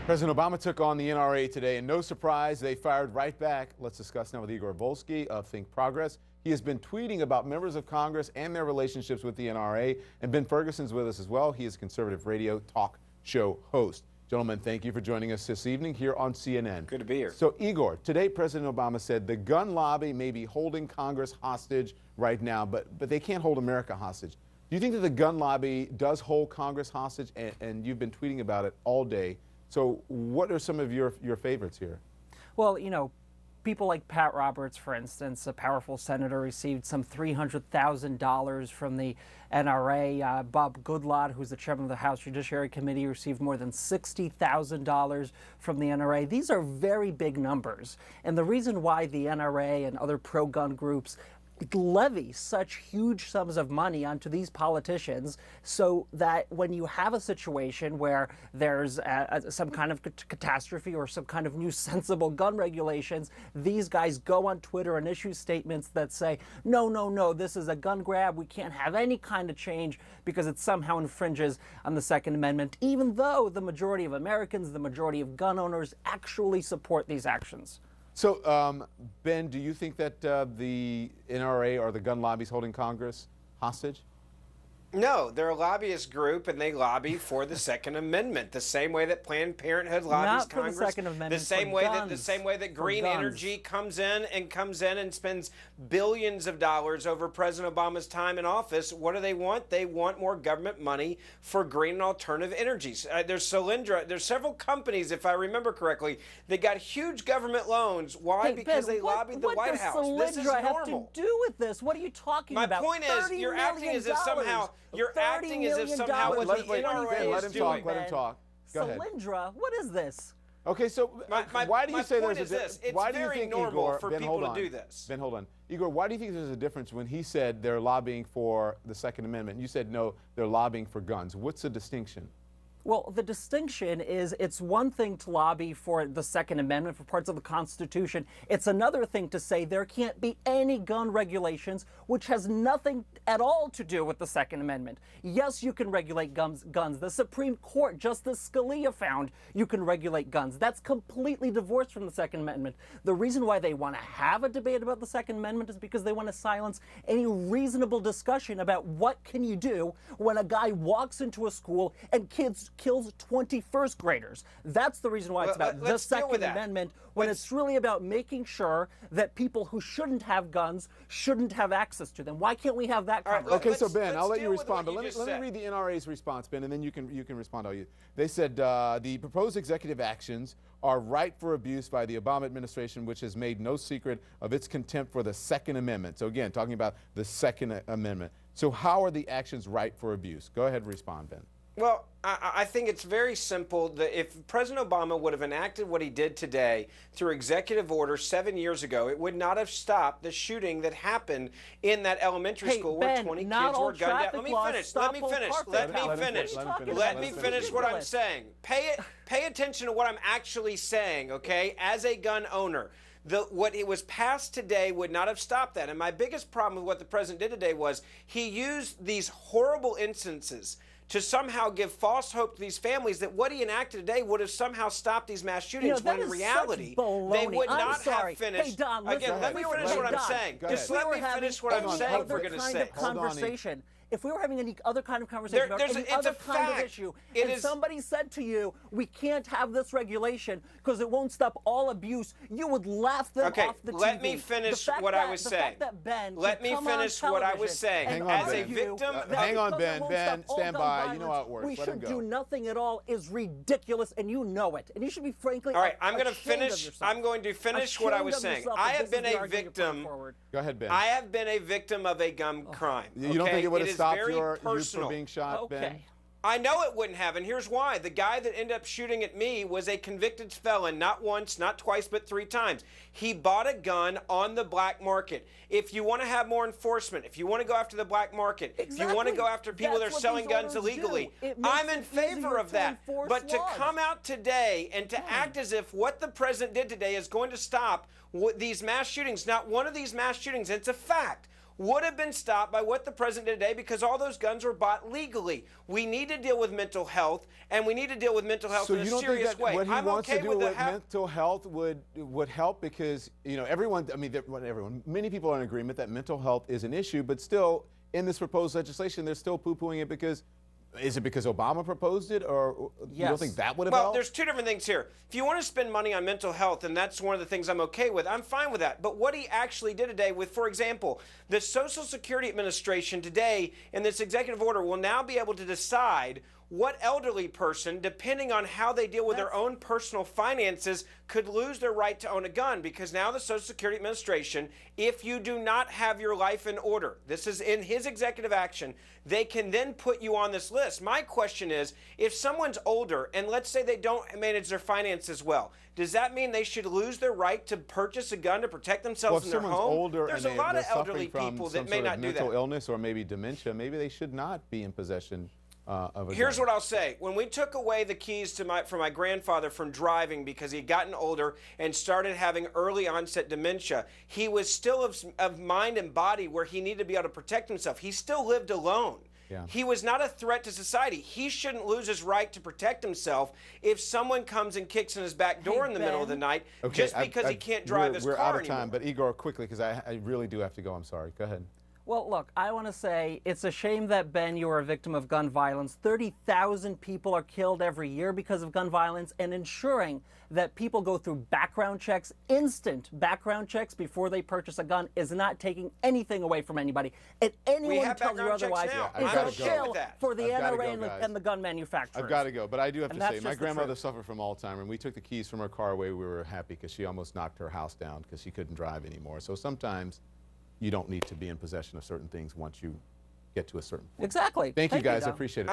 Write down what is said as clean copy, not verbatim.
President Obama took on the NRA today, and no surprise, they fired right back. Let's discuss now with Igor Volsky of Think Progress. He has been tweeting about members of Congress and their relationships with the NRA, and Ben Ferguson's with us as well. He is a conservative radio talk show host. Gentlemen, thank you for joining us this evening here on CNN. Good to be here. So, Igor, today President Obama said the gun lobby may be holding Congress hostage right now, but they can't hold America hostage. Do you think that the gun lobby does hold Congress hostage? And you've been tweeting about it all day. So what are some of your favorites here? Well, you know, people like Pat Roberts, for instance, a powerful senator, received some $300,000 from the NRA. Bob Goodlatte, who's the chairman of the House Judiciary Committee, received more than $60,000 from the NRA. These are very big numbers. And the reason why the NRA and other pro-gun groups levy such huge sums of money onto these politicians so that when you have a situation where there's some kind of catastrophe or some kind of new sensible gun regulations, these guys go on Twitter and issue statements that say, no, no, no, this is a gun grab. We can't have any kind of change because it somehow infringes on the Second Amendment, even though the majority of Americans, the majority of gun owners actually support these actions. So, Ben, do you think that the NRA or the gun lobby is holding Congress hostage? No, they're a lobbyist group, and they lobby for the Second Amendment, the same way that Planned Parenthood lobbies Congress. The Second Amendment, the same way that green energy comes in and spends billions of dollars over President Obama's time in office. What do they want? They want more government money for green and alternative energies. There's Solyndra. There's several companies, if I remember correctly, that got huge government loans. Why? Hey, because Ben, they lobbied the White House. This is normal. What does Solyndra have to do with this? What are you talking about? My point is, you're acting as if somehow what the NRA is doing. Let him talk. Go ahead. Solyndra, what is this? Okay, so why do you say there's a difference? It's very normal for people to do this. Ben, hold on. Igor, why do you think there's a difference when he said they're lobbying for the Second Amendment? You said no, they're lobbying for guns. What's the distinction? Well, the distinction is it's one thing to lobby for the Second Amendment, for parts of the Constitution. It's another thing to say there can't be any gun regulations, which has nothing at all to do with the Second Amendment. Yes, you can regulate guns. The Supreme Court, Justice Scalia, found you can regulate guns. That's completely divorced from the Second Amendment. The reason why they want to have a debate about the Second Amendment is because they want to silence any reasonable discussion about what can you do when a guy walks into a school and kills 21st graders. That's the reason why it's about the Second Amendment, when it's really about making sure that people who shouldn't have guns shouldn't have access to them. Why can't we have that conversation? Okay, so Ben, I'll let you respond, but let me read the NRA's response, Ben, and then you can respond. They said the proposed executive actions are ripe for abuse by the Obama administration, which has made no secret of its contempt for the Second Amendment. So again, talking about the Second Amendment. So how are the actions ripe for abuse? Go ahead and respond, Ben. Well, I think it's very simple. That if President Obama would have enacted what he did today through executive order 7 years ago, it would not have stopped the shooting that happened in that elementary school where 20 kids were gunned down. Let me finish what I'm saying. Pay attention to what I'm actually saying, okay? As a gun owner. What it was passed today would not have stopped that. And my biggest problem with what the president did today was he used these horrible instances to somehow give false hope to these families that what he enacted today would have somehow stopped these mass shootings, when in reality they would not have finished. Hey, Don, again, let me finish what I'm saying. Just let me finish what I'm saying, for goodness sake. Conversation. If we were having any other kind of conversation about any other kind of issue, and somebody said to you, we can't have this regulation because it won't stop all abuse, you would laugh them off the TV. Let me finish what I was saying. Let me finish what I was saying. Hang on, Ben. Ben, stand by. You know how it works. We should do nothing at all is ridiculous, and you know it. And you should be frankly. All right, I'm going to finish what I was saying. I have been a victim. Go ahead, Ben. I have been a victim of a gun crime. You don't think it would have stopped you from being shot, Ben? I know it wouldn't have, and here's why. The guy that ended up shooting at me was a convicted felon, not once, not twice, but 3 times. He bought a gun on the black market. If you want to have more enforcement, if you want to go after the black market, if you want to go after people that are selling guns illegally, I'm in favor of that. But to come out today and to act as if what the president did today is going to stop these mass shootings, not one of these mass shootings, it's a fact. would have been stopped by what the president did today because all those guns were bought legally. We need to deal with mental health, and we need to deal with mental health in a serious way. So you don't think that what he wants to do with the mental health would help? Because, you know, everyone, I mean, many people are in agreement that mental health is an issue, but still, in this proposed legislation, they're still poo-pooing it because, is it because Obama proposed it, or you don't think that would have helped? Well, there's two different things here. If you want to spend money on mental health, and that's one of the things I'm okay with, I'm fine with that. But what he actually did today with, for example, the Social Security Administration today in this executive order will now be able to decide what elderly person, depending on how they deal with their own personal finances, could lose their right to own a gun, because now the Social Security Administration, if you do not have your life in order, this is in his executive action, they can then put you on this list. My question is, if someone's older and let's say they don't manage their finances well, does that mean they should lose their right to purchase a gun to protect themselves in their home? Well, if someone's older There's and a lot of they're elderly suffering people from that may not do that. mental illness or maybe dementia, maybe they should not be in possession of a Here's gun. what I'll say. When we took away the keys to from my grandfather from driving because he had gotten older and started having early onset dementia, he was still of mind and body where he needed to be able to protect himself. He still lived alone. Yeah. He was not a threat to society. He shouldn't lose his right to protect himself if someone comes and kicks in his back door in the middle of the night just because he can't drive his car anymore. We're out of time, but Igor, quickly, because I really do have to go. I'm sorry. Go ahead. Well, look, I want to say it's a shame that, Ben, you are a victim of gun violence. 30,000 people are killed every year because of gun violence, and ensuring that people go through background checks, instant background checks before they purchase a gun is not taking anything away from anybody. And anyone tells you otherwise is a shill for the NRA and the gun manufacturers. I've got to go, but I do have to say, my grandmother truth. suffered from Alzheimer's, and we took the keys from her car away. We were happy because she almost knocked her house down because she couldn't drive anymore. So sometimes you don't need to be in possession of certain things once you get to a certain point. Exactly. Thank you, guys. I appreciate it.